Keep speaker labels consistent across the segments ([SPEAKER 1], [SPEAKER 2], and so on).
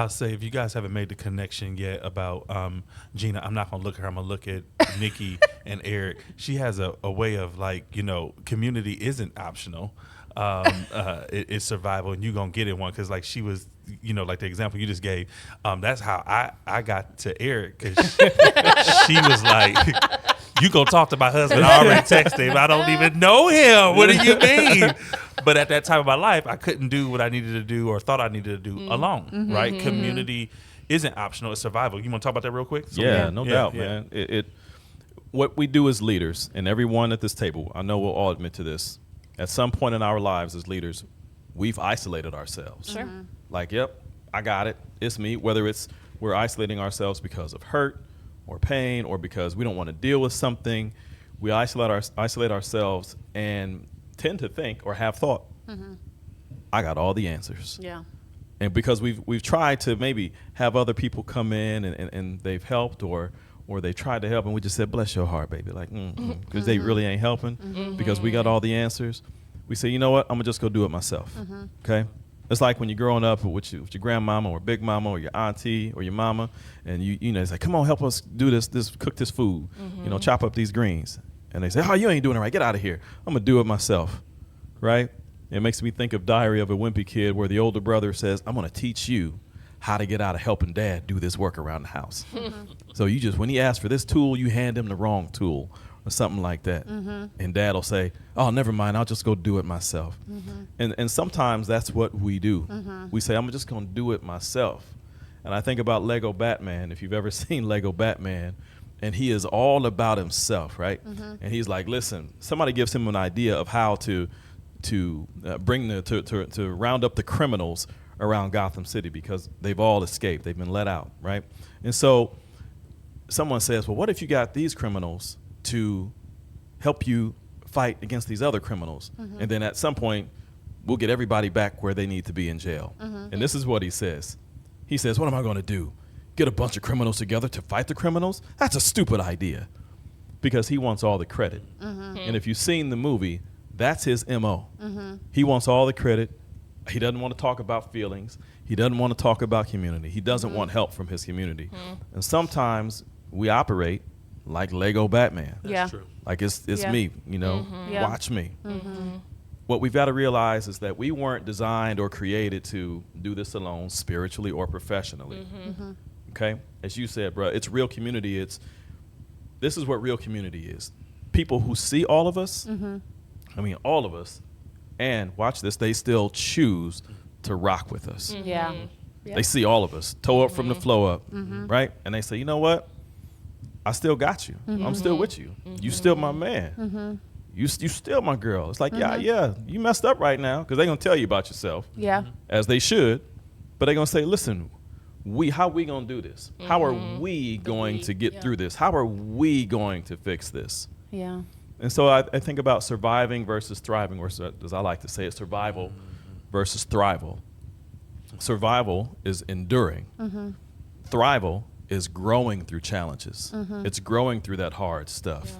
[SPEAKER 1] I'll say if you guys haven't made the connection yet about Gina, I'm not gonna look at her. I'm gonna look at Nikki and Eric. She has a way of community isn't optional. It's survival, and you're gonna get in one because like she was, like the example you just gave. That's how I got to Eric because she was like. You go talk to my husband. I already texted him. I don't even know him. What do you mean? But at that time of my life, I couldn't do what I needed to do or thought I needed to do alone, right? Community isn't optional. It's survival. You want to talk about that real quick?
[SPEAKER 2] No doubt, man. What we do as leaders, and everyone at this table, I know we'll all admit to this, at some point in our lives as leaders, we've isolated ourselves.
[SPEAKER 3] Sure.
[SPEAKER 2] Like, yep, I got it. It's me. Whether it's we're isolating ourselves because of hurt, or pain, or because we don't want to deal with something, we isolate ourselves and tend to think or have thought, I got all the answers.
[SPEAKER 3] Yeah.
[SPEAKER 2] And because we've tried to maybe have other people come in and they've helped or they tried to help and we just said, bless your heart, baby, like, because they really ain't helping because we got all the answers. We say, you know what, I'm gonna just go do it myself, okay? It's like when you're growing up with your grandmama or big mama or your auntie or your mama, and you know, it's like, come on, help us do this, cook this food, chop up these greens. And they say, oh, you ain't doing it right. Get out of here. I'm going to do it myself, right? It makes me think of Diary of a Wimpy Kid where the older brother says, I'm going to teach you how to get out of helping dad do this work around the house. So when he asks for this tool, you hand him the wrong tool. Or something like that. And dad will say, oh, never mind, I'll just go do it myself. And sometimes that's what we do. We say, I'm just going to do it myself. And I think about Lego Batman, if you've ever seen Lego Batman, and he is all about himself, right? And he's like, listen, somebody gives him an idea of how to round up the criminals around Gotham City because they've all escaped. They've been let out, right? And so someone says, well, what if you got these criminals to help you fight against these other criminals? And then at some point, we'll get everybody back where they need to be in jail. And this is what he says. He says, what am I going to do? Get a bunch of criminals together to fight the criminals? That's a stupid idea. Because he wants all the credit. And if you've seen the movie, that's his MO. He wants all the credit. He doesn't want to talk about feelings. He doesn't want to talk about community. He doesn't want help from his community. And sometimes we operate like Lego Batman.
[SPEAKER 1] That's true.
[SPEAKER 2] Like it's me, watch me. What we've got to realize is that we weren't designed or created to do this alone, spiritually or professionally. Okay? As you said, bro, it's real community. This is what real community is. People who see all of us, all of us, and watch this, they still choose to rock with us. They see all of us, toe up from the flow up, right? And they say, you know what? I still got you. I'm still with you. You still my man. You still my girl. It's like, yeah, you messed up right now, because they're going to tell you about yourself. As they should. But they're going to say, listen, how we going to do this? How are we going to get through this? How are we going to fix this? And so I think about surviving versus thriving, or as I like to say, it's survival versus thrival. Survival is enduring. Thrival is growing through challenges. It's growing through that hard stuff.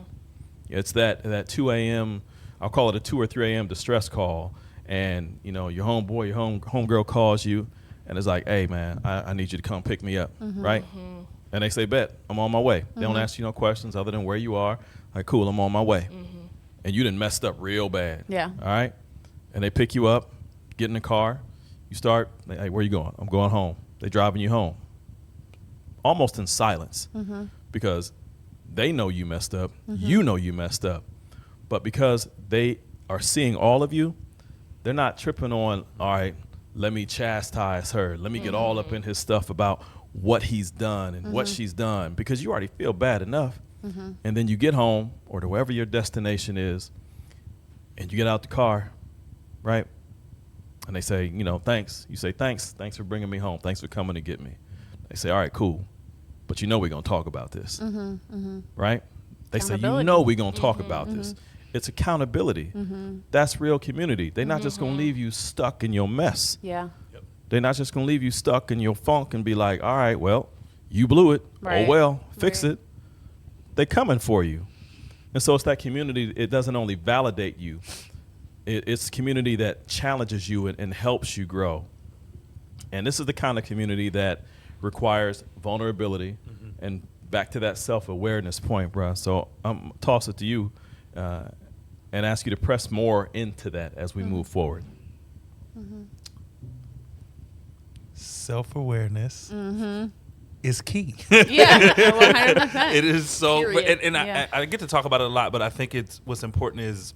[SPEAKER 2] It's that 2 a.m., I'll call it a 2 or 3 a.m. distress call, and your homeboy, your homegirl calls you, and it's like, hey, man, I need you to come pick me up, right? And they say, bet, I'm on my way. They don't ask you no questions other than where you are. Like, cool, I'm on my way. And you done messed up real bad. All right? And they pick you up, get in the car. You start, hey, where you going? I'm going home. They driving you home. Almost in silence. Because they know you messed up. You know you messed up. But because they are seeing all of you, they're not tripping on, all right, let me chastise her. Let me get all up in his stuff about what he's done and what she's done, because you already feel bad enough. And then you get home or to wherever your destination is, and you get out the car, right? And they say, thanks. You say, thanks for bringing me home. Thanks for coming to get me. They say, all right, cool. But we're going to talk about this, right? They say, we're going to talk about this. It's accountability. That's real community. They're not just going to leave you stuck in your mess. They're not just going to leave you stuck in your funk and be like, all right, well, you blew it. Oh, well, fix it. They're coming for you. And so it's that community. It doesn't only validate you. It's community that challenges you and helps you grow. And this is the kind of community that requires vulnerability and back to that self-awareness point, bro. So I'm toss it to you and ask you to press more into that as we move forward.
[SPEAKER 1] Self-awareness is key.
[SPEAKER 3] Yeah, 100%.
[SPEAKER 1] It is so, and
[SPEAKER 3] Yeah.
[SPEAKER 1] I get to talk about it a lot, but I think what's important is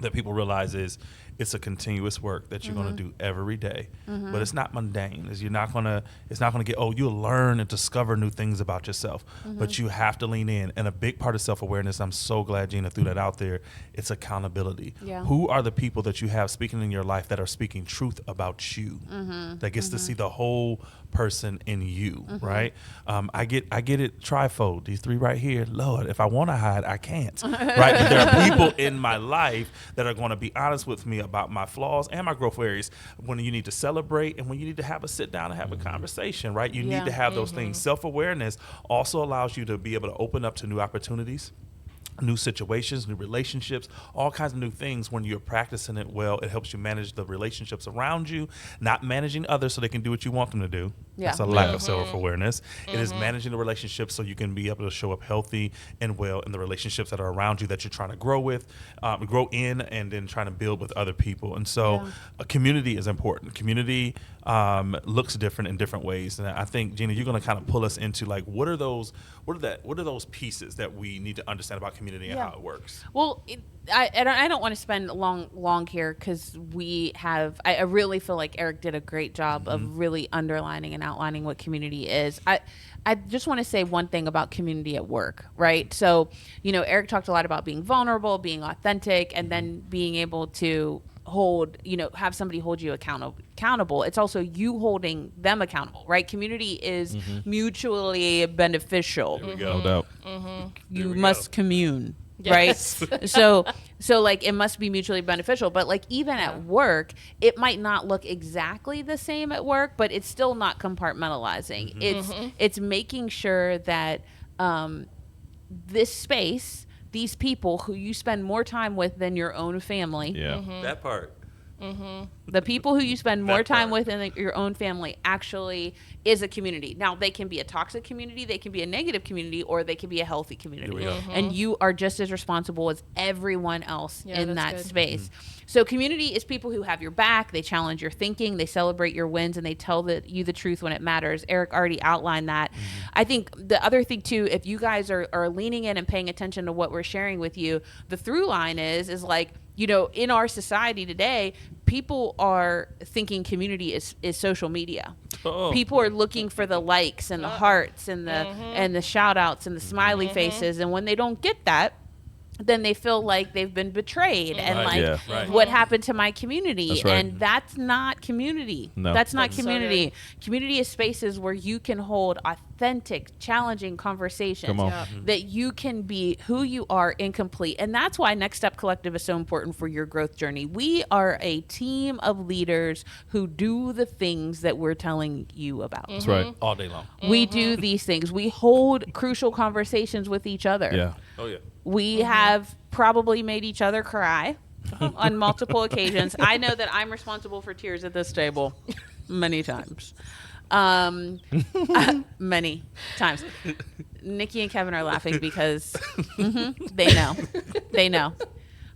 [SPEAKER 1] that people realize is it's a continuous work that you're going to do every day, but it's not mundane. It's not going to get, you'll learn and discover new things about yourself, but you have to lean in. And a big part of self-awareness, I'm so glad Gina threw that out there, it's accountability.
[SPEAKER 3] Yeah.
[SPEAKER 1] Who are the people that you have speaking in your life that are speaking truth about you, that gets to see the whole person in you, right? I get it trifold, these three right here. Lord, if I want to hide, I can't, right? But there are people in my life that are going to be honest with me about my flaws and my growth areas when you need to celebrate and when you need to have a sit down and have a conversation, right? You need to have those things. Self-awareness also allows you to be able to open up to new opportunities, new situations, new relationships, all kinds of new things. When you're practicing it well, it helps you manage the relationships around you, not managing others so they can do what you want them to do.
[SPEAKER 3] Yeah.
[SPEAKER 1] That's a lack of self-awareness. It is managing the relationships so you can be able to show up healthy and well in the relationships that are around you that you're trying to grow in, and then trying to build with other people. And so a community is important. Community looks different in different ways. And I think, Gina, you're going to kind of pull us into like, what are those pieces that we need to understand about community and how it works?
[SPEAKER 3] Well, I don't want to spend long here because I really feel like Eric did a great job of really underlining and outlining what community is. I just want to say one thing about community at work, right? So, Eric talked a lot about being vulnerable, being authentic, and then being able to have somebody hold you accountable. It's also you holding them accountable, right? Community is mutually beneficial.
[SPEAKER 1] There we go.
[SPEAKER 2] No doubt.
[SPEAKER 3] You must commune.
[SPEAKER 4] Yes.
[SPEAKER 3] Right. So like it must be mutually beneficial, but like even at work, it might not look exactly the same at work, but it's still not compartmentalizing. It's making sure that this space, these people who you spend more time with than your own family,
[SPEAKER 1] That part.
[SPEAKER 3] the people who you spend more time with in your own family actually is a community. Now, they can be a toxic community, they can be a negative community, or they can be a healthy community. And you are just as responsible as everyone else in that space. So community is people who have your back, they challenge your thinking, they celebrate your wins, and they tell you the truth when it matters. Eric already outlined that. I think the other thing, too, if you guys are leaning in and paying attention to what we're sharing with you, the through line is like, in our society today, people are thinking community is social media. People are looking for the likes and the hearts and the shout outs and the smiley faces. And when they don't get that, then they feel like they've been betrayed and what happened to my community?
[SPEAKER 2] That's right.
[SPEAKER 3] And that's not community.
[SPEAKER 2] No.
[SPEAKER 3] That's not
[SPEAKER 4] That's
[SPEAKER 3] community.
[SPEAKER 4] So
[SPEAKER 3] community is spaces where you can hold authentic, challenging conversations.
[SPEAKER 2] Come on.
[SPEAKER 3] That you can be who you are incomplete. And that's why Next Step Collective is so important for your growth journey. We are a team of leaders who do the things that we're telling you about.
[SPEAKER 2] That's right.
[SPEAKER 1] All day long.
[SPEAKER 3] We do these things. We hold crucial conversations with each other.
[SPEAKER 2] Yeah.
[SPEAKER 1] Oh, yeah.
[SPEAKER 3] We have probably made each other cry on multiple occasions. I know that I'm responsible for tears at this table many times. Many times. Nikki and Kevin are laughing because they know.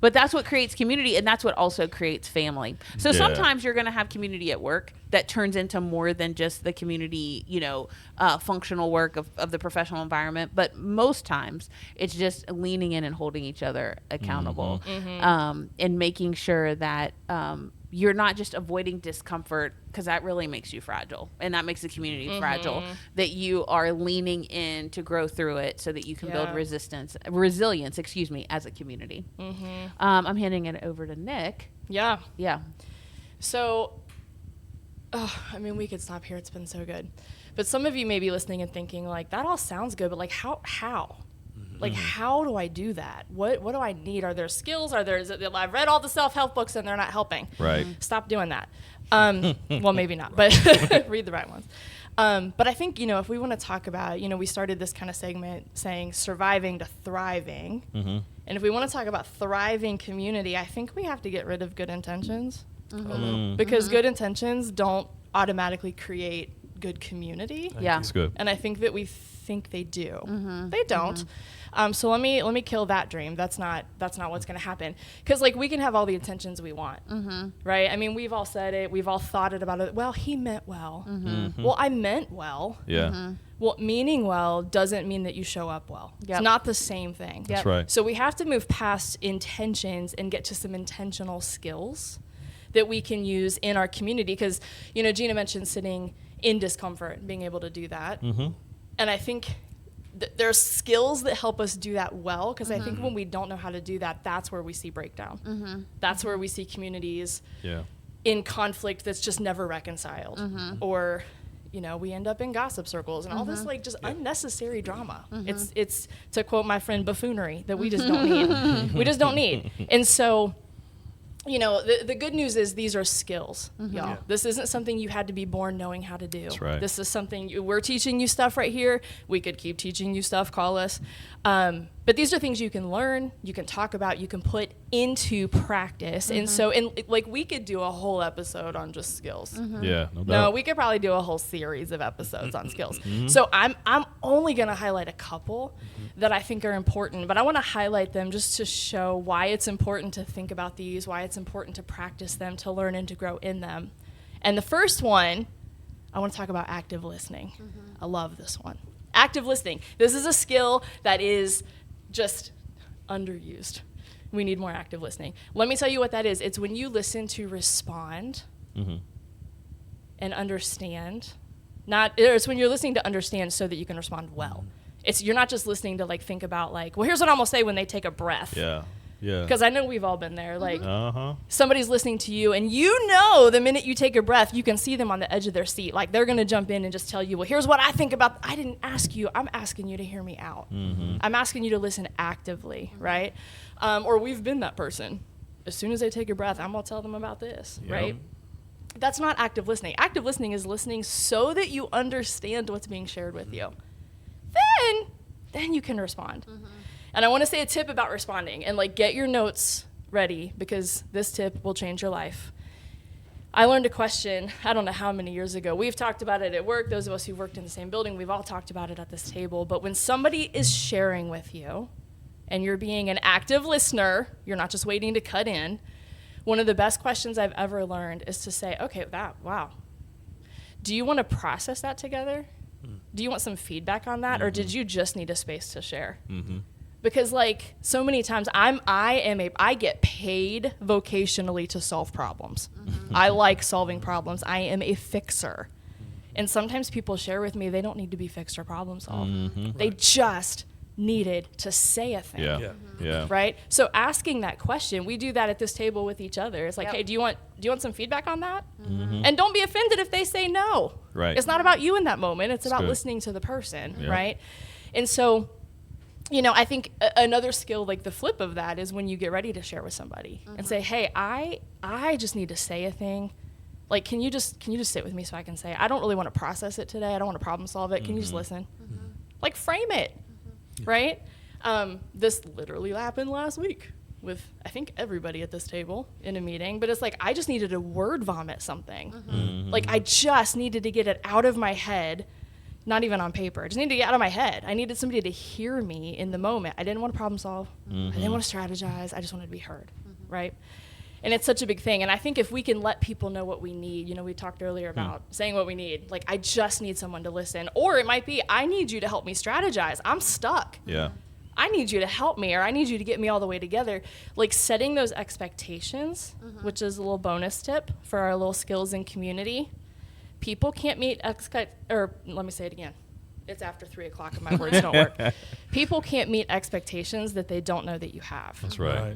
[SPEAKER 3] But that's what creates community, and that's what also creates family. So sometimes you're going to have community at work that turns into more than just the community, functional work of the professional environment. But most times it's just leaning in and holding each other accountable, and making sure that you're not just avoiding discomfort, because that really makes you fragile, and that makes the community fragile, that you are leaning in to grow through it so that you can build resilience, as a community. I'm handing it over to Nick.
[SPEAKER 4] Yeah.
[SPEAKER 3] So,
[SPEAKER 4] we could stop here. It's been so good. But some of you may be listening and thinking, like, that all sounds good, but, like, how? Like, how do I do that? What do I need? Are there skills? I've read all the self-help books and they're not helping.
[SPEAKER 2] Right.
[SPEAKER 4] Stop doing that. Well, maybe not, but read the right ones. But I think, if we want to talk about, we started this kind of segment saying surviving to thriving. And if we want to talk about thriving community, I think we have to get rid of good intentions. Because good intentions don't automatically create good community.
[SPEAKER 3] Yeah.
[SPEAKER 2] That's good.
[SPEAKER 4] And I think that we think they do. They don't. So let me kill that dream. That's not what's going to happen. Because like we can have all the intentions we want, right? I mean, we've all said it. We've all thought it about it. Well, he meant well. Well, I meant well.
[SPEAKER 2] Yeah.
[SPEAKER 4] Well, meaning well doesn't mean that you show up well.
[SPEAKER 3] Yep.
[SPEAKER 4] It's not the same thing.
[SPEAKER 2] That's right.
[SPEAKER 4] So we have to move past intentions and get to some intentional skills that we can use in our community. Because, Gina mentioned sitting in discomfort and being able to do that. And I think there's skills that help us do that well, because I think when we don't know how to do that, that's where we see breakdown. That's where we see communities in conflict that's just never reconciled. Or, we end up in gossip circles and all this like just unnecessary drama. It's to quote my friend, buffoonery that we just don't need. We just don't need. And so, the good news is these are skills, y'all. Yeah. This isn't something you had to be born knowing how to do.
[SPEAKER 2] That's right.
[SPEAKER 4] This is something we're teaching you stuff right here. We could keep teaching you stuff, call us. But these are things you can learn, you can talk about, you can put into practice. And so, we could do a whole episode on just skills.
[SPEAKER 2] Yeah, no doubt.
[SPEAKER 4] No, we could probably do a whole series of episodes on skills. So I'm only going to highlight a couple that I think are important, but I want to highlight them just to show why it's important to think about these, why it's important to practice them, to learn and to grow in them. And the first one, I want to talk about active listening. I love this one. Active listening. This is a skill that is just underused. We need more active listening. Let me tell you what that is. It's when you listen to respond and understand. It's when you're listening to understand so that you can respond well. You're not just listening to think about well, here's what I'm gonna say when they take a breath.
[SPEAKER 2] Yeah. Yeah.
[SPEAKER 4] Because I know we've all been there. Somebody's listening to you, and the minute you take a breath, you can see them on the edge of their seat. They're going to jump in and just tell you, well, here's what I think about. I didn't ask you. I'm asking you to hear me out. I'm asking you to listen actively, right? Or we've been that person. As soon as they take a breath, I'm going to tell them about this, right? That's not active listening. Active listening is listening so that you understand what's being shared with you. Then you can respond. And I want to say a tip about responding, and get your notes ready, because this tip will change your life. I learned a question, I don't know how many years ago. We've talked about it at work. Those of us who worked in the same building, we've all talked about it at this table. But when somebody is sharing with you and you're being an active listener, you're not just waiting to cut in, one of the best questions I've ever learned is to say, okay, wow. Do you want to process that together? Do you want some feedback on that? Or did you just need a space to share? Because so many times I get paid vocationally to solve problems. I like solving problems. I am a fixer. And sometimes people share with me they don't need to be fixed or problem solved. They just needed to say a thing.
[SPEAKER 2] Yeah.
[SPEAKER 4] Right? So asking that question, we do that at this table with each other. It's hey, do you want some feedback on that? And don't be offended if they say no.
[SPEAKER 2] Right.
[SPEAKER 4] It's not about you in that moment. It's about
[SPEAKER 2] good.
[SPEAKER 4] listening to the person, right? And so I think another skill, the flip of that, is when you get ready to share with somebody and say, hey, I just need to say a thing. Can you just sit with me so I can say, I don't really want to process it today. I don't want to problem solve it. Can you just listen? Frame it, right? This literally happened last week with, I think, everybody at this table in a meeting. But it's I just needed to word vomit something. I just needed to get it out of my head. Not even on paper. I just needed to get out of my head. I needed somebody to hear me in the moment. I didn't want to problem solve. I didn't want to strategize. I just wanted to be heard, right? And it's such a big thing. And I think if we can let people know what we need, we talked earlier about saying what we need. I just need someone to listen. Or it might be, I need you to help me strategize. I'm stuck.
[SPEAKER 2] Yeah.
[SPEAKER 4] I need you to help me, or I need you to get me all the way together. Setting those expectations, which is a little bonus tip for our little skills in community. People can't meet let me say it again. It's after 3 o'clock and my words don't work. People can't meet expectations that they don't know that you have.
[SPEAKER 2] That's right.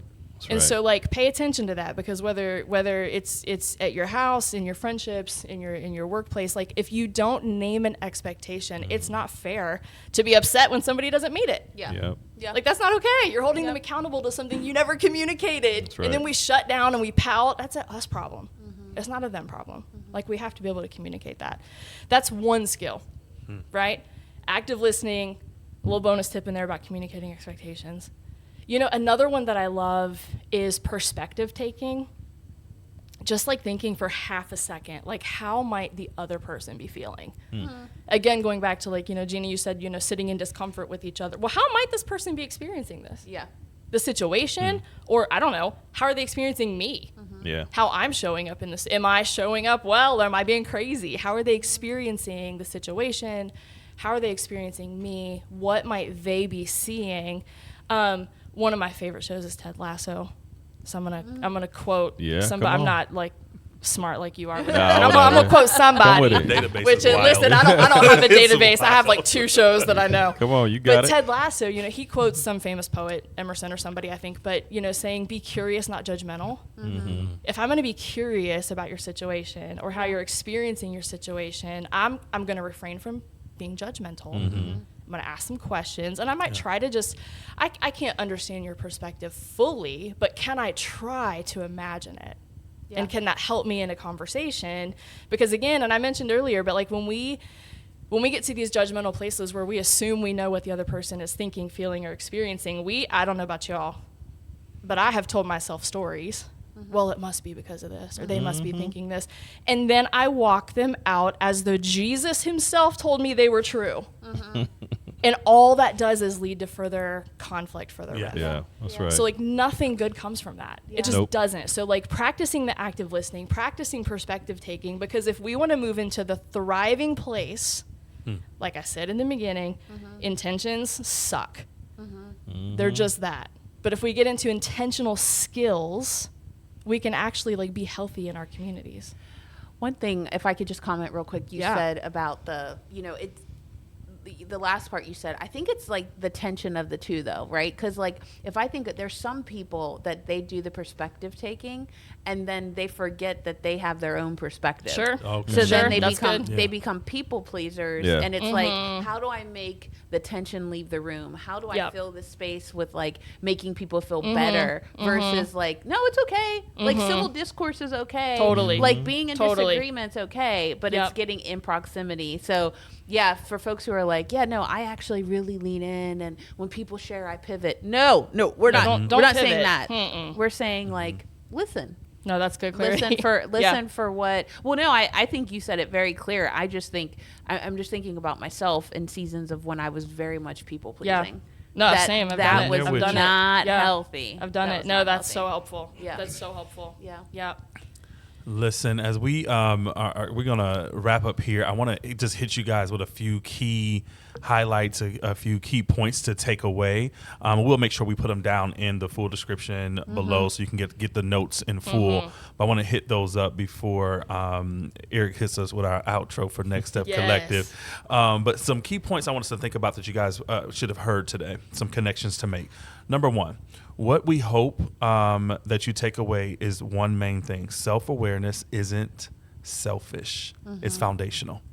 [SPEAKER 4] And so pay attention to that, because whether it's at your house, in your friendships, in your workplace, if you don't name an expectation, it's not fair to be upset when somebody doesn't meet it.
[SPEAKER 3] Yeah.
[SPEAKER 4] That's not okay. You're holding them accountable to something you never communicated.
[SPEAKER 2] That's right.
[SPEAKER 4] And then we shut down and we pout. That's an us problem. It's not a them problem. We have to be able to communicate that. That's one skill, right? Active listening, a little bonus tip in there about communicating expectations. Another one that I love is perspective taking. just like thinking for half a second, like how might the other person be feeling? Again, going back to like, Gina, you said, sitting in discomfort with each other. Well, how might this person be experiencing this?
[SPEAKER 3] Yeah.
[SPEAKER 4] The situation, or I don't know, how are they experiencing me?
[SPEAKER 2] Yeah.
[SPEAKER 4] How I'm showing up in this. Am I showing up well, or am I being crazy? How are they experiencing the situation? How are they experiencing me? What might they be seeing? One of my favorite shows is Ted Lasso. So I'm gonna quote somebody. I'm not like smart like you are. With I'm gonna quote somebody. Which listen, I don't have a database. I have like 2 shows that I know.
[SPEAKER 2] Come on, you got it.
[SPEAKER 4] But Ted Lasso, he quotes some famous poet, Emerson or somebody, I think. But saying, "Be curious, not judgmental." If I'm gonna be curious about your situation or how you're experiencing your situation, I'm gonna refrain from being judgmental. I'm going to ask some questions, and I might try to just, I can't understand your perspective fully, but can I try to imagine it? Yeah. And can that help me in a conversation? Because again, and I mentioned earlier, but like when we get to these judgmental places where we assume we know what the other person is thinking, feeling, or experiencing, I don't know about y'all, but I have told myself stories. Well, it must be because of this, or they must be thinking this. And then I walk them out as though Jesus himself told me they were true. And all that does is lead to further conflict, further rift.
[SPEAKER 2] Yeah, that's right.
[SPEAKER 4] So like nothing good comes from that. It just doesn't. So like practicing the active listening, practicing perspective taking, because if we want to move into the thriving place, like I said in the beginning, intentions suck. They're just that. But if we get into intentional skills, we can actually like be healthy in our communities.
[SPEAKER 3] One thing, if I could just comment real quick, you said about it's the last part you said, I think it's like the tension of the two though, right? Because like if I think that there's some people that they do the perspective taking and then they forget that they have their own perspective.
[SPEAKER 4] Sure.
[SPEAKER 1] Okay.
[SPEAKER 3] So then they become people pleasers, and it's like, how do I make the tension leave the room? How do I fill this space with like making people feel better versus like, no, it's okay. Like civil discourse is okay.
[SPEAKER 4] Totally.
[SPEAKER 3] Like being in disagreement's okay, but it's getting in proximity. So yeah, for folks who are like, yeah, no, I actually really lean in, and when people share, I pivot. No, we're not. We're not saying that. We're saying like, listen.
[SPEAKER 4] No, that's good clarity.
[SPEAKER 3] Listen for what. Well, no, I think you said it very clear. I just think I'm just thinking about myself in seasons of when I was very much people pleasing.
[SPEAKER 4] Yeah. No, same.
[SPEAKER 3] That was not healthy.
[SPEAKER 4] I've done it. No, that's so helpful.
[SPEAKER 3] Yeah.
[SPEAKER 4] That's so helpful.
[SPEAKER 3] Yeah.
[SPEAKER 4] Yeah.
[SPEAKER 1] Listen, as we're gonna wrap up here, I want to just hit you guys with a few key highlights, a few key points to take away. We'll make sure we put them down in the full description below, so you can get the notes in full. But I want to hit those up before Eric hits us with our outro for Next Step Collective. But some key points I want us to think about that you guys should have heard today. Some connections to make. Number one, what we hope that you take away is one main thing. Self-awareness isn't selfish. It's foundational.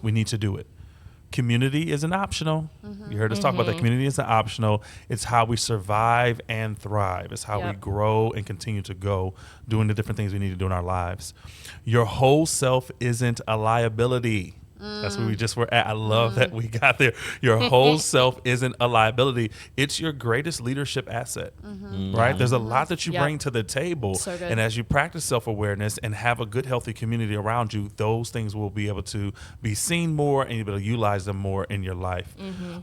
[SPEAKER 1] We need to do it. Community isn't optional. You heard us talk about that. Community isn't optional. It's how we survive and thrive. It's how we grow and continue to go, doing the different things we need to do in our lives. Your whole self isn't a liability. That's where we just were at. I love that we got there. Your whole self isn't a liability. It's your greatest leadership asset, right? There's a lot that you bring to the table.
[SPEAKER 4] So good.
[SPEAKER 1] And as you practice self-awareness and have a good, healthy community around you, those things will be able to be seen more and you'll be able to utilize them more in your life.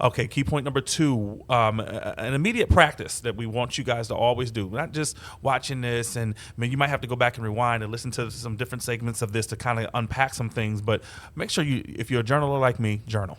[SPEAKER 1] Okay, key point number 2, an immediate practice that we want you guys to always do. Not just watching this, and I mean, you might have to go back and rewind and listen to some different segments of this to kind of unpack some things, but make sure if you're a journaler like me, journal.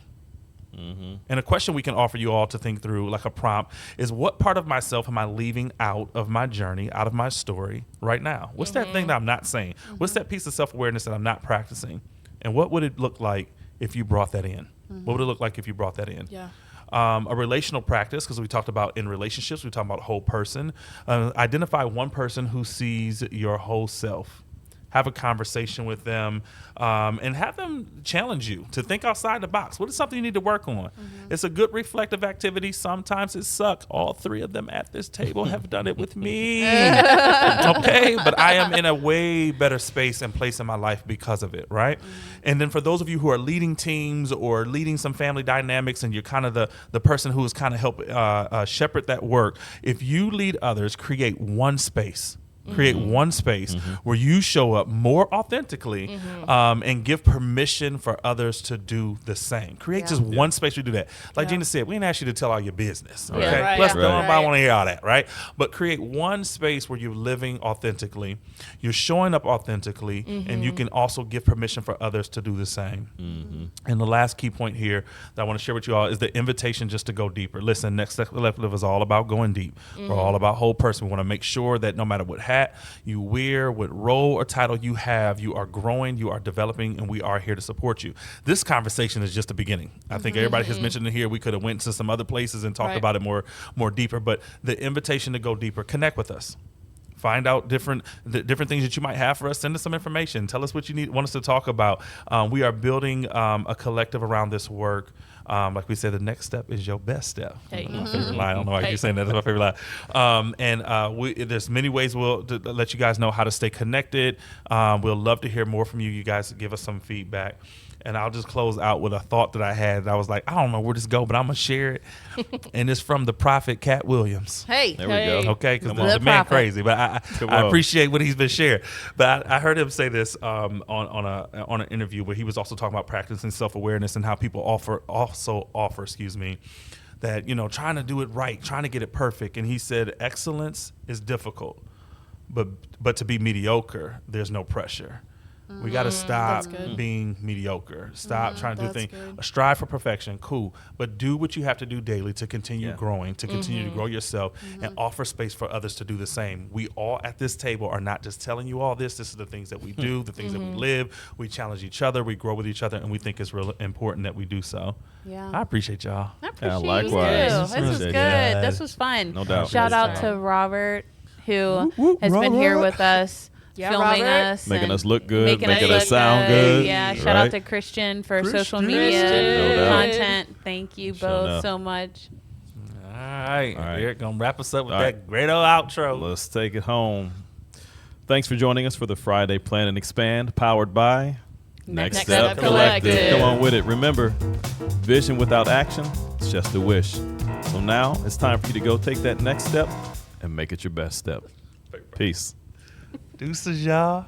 [SPEAKER 1] And a question we can offer you all to think through, like a prompt, is what part of myself am I leaving out of my journey, out of my story right now? What's that thing that I'm not saying? What's that piece of self-awareness that I'm not practicing? And what would it look like if you brought that in? What would it look like if you brought that in?
[SPEAKER 4] Yeah.
[SPEAKER 1] A relational practice, because we talked about in relationships, we talked about whole person. Identify one person who sees your whole self. Have a conversation with them and have them challenge you to think outside the box. What is something you need to work on? It's a good reflective activity. Sometimes it sucks. All 3 of them at this table have done it with me. Okay, but I am in a way better space and place in my life because of it, right? And then for those of you who are leading teams or leading some family dynamics and you're kind of the person who is kind of help shepherd that work, if you lead others, create one space Create one space where you show up more authentically and give permission for others to do the same. Create just one space where you do that. Like Gina said, we didn't ask you to tell all your business. Okay?
[SPEAKER 4] Yeah, right.
[SPEAKER 1] Plus,
[SPEAKER 4] Yeah.
[SPEAKER 1] nobody want to hear all that, right? But create one space where you're living authentically, you're showing up authentically, and you can also give permission for others to do the same. And the last key point here that I want to share with you all is the invitation just to go deeper. Listen, Next Step Collective is all about going deep. We're all about whole person. We want to make sure that no matter what hat you wear, what role or title you have, you are growing, you are developing, and we are here to support you. This conversation is just the beginning. I think everybody has mentioned it here. We could have went to some other places and talked about it more deeper, but the invitation to go deeper, connect with us. Find out different things that you might have for us. Send us some information. Tell us what you want us to talk about. We are building a collective around this work. Like we said, the next step is your best step.
[SPEAKER 4] Hey.
[SPEAKER 1] My favorite line. I don't know why you're saying that. That's my favorite line. There's many ways we'll to let you guys know how to stay connected. We'll love to hear more from you. You guys give us some feedback. And I'll just close out with a thought that I had. I was like, I don't know where this go, but I'm going to share it. And it's from the prophet Cat Williams.
[SPEAKER 3] Hey.
[SPEAKER 2] There we go.
[SPEAKER 1] Okay, because the man
[SPEAKER 3] prophet.
[SPEAKER 1] crazy, but I appreciate what he's been sharing. But I heard him say this on an interview where he was also talking about practicing self-awareness and how people offer that trying to do it right, trying to get it perfect. And he said excellence is difficult, but to be mediocre, there's no pressure. We got to stop being mediocre. Stop trying to do things. Strive for perfection, cool. But do what you have to do daily to continue growing, to continue to grow yourself, and offer space for others to do the same. We all at this table are not just telling you all this. This is the things that we do, the things that we live. We challenge each other. We grow with each other, and we think it's real important that we do so.
[SPEAKER 3] Yeah.
[SPEAKER 1] I appreciate y'all.
[SPEAKER 3] I appreciate
[SPEAKER 2] likewise.
[SPEAKER 3] you. This was good.
[SPEAKER 2] Yeah.
[SPEAKER 3] This was fun.
[SPEAKER 2] No doubt.
[SPEAKER 3] Shout out to Robert, who has been here with us.
[SPEAKER 4] Yeah,
[SPEAKER 3] filming
[SPEAKER 4] Robert.
[SPEAKER 3] us,
[SPEAKER 2] Making
[SPEAKER 3] and
[SPEAKER 2] us look good, making
[SPEAKER 3] look
[SPEAKER 2] us sound good.
[SPEAKER 3] Yeah, shout out to Christian for social media
[SPEAKER 2] No doubt.
[SPEAKER 3] content. Thank you both so much.
[SPEAKER 1] All right. Eric gonna wrap us up with
[SPEAKER 2] All
[SPEAKER 1] that great old outro.
[SPEAKER 2] Let's take it home. Thanks for joining us for the Friday Plan and Expand, powered by
[SPEAKER 3] Next
[SPEAKER 4] Step Collective.
[SPEAKER 2] Come on with it. Remember, vision without action, it's just a wish. So now it's time for you to go take that next step and make it your best step. Peace.
[SPEAKER 1] Deuces, y'all.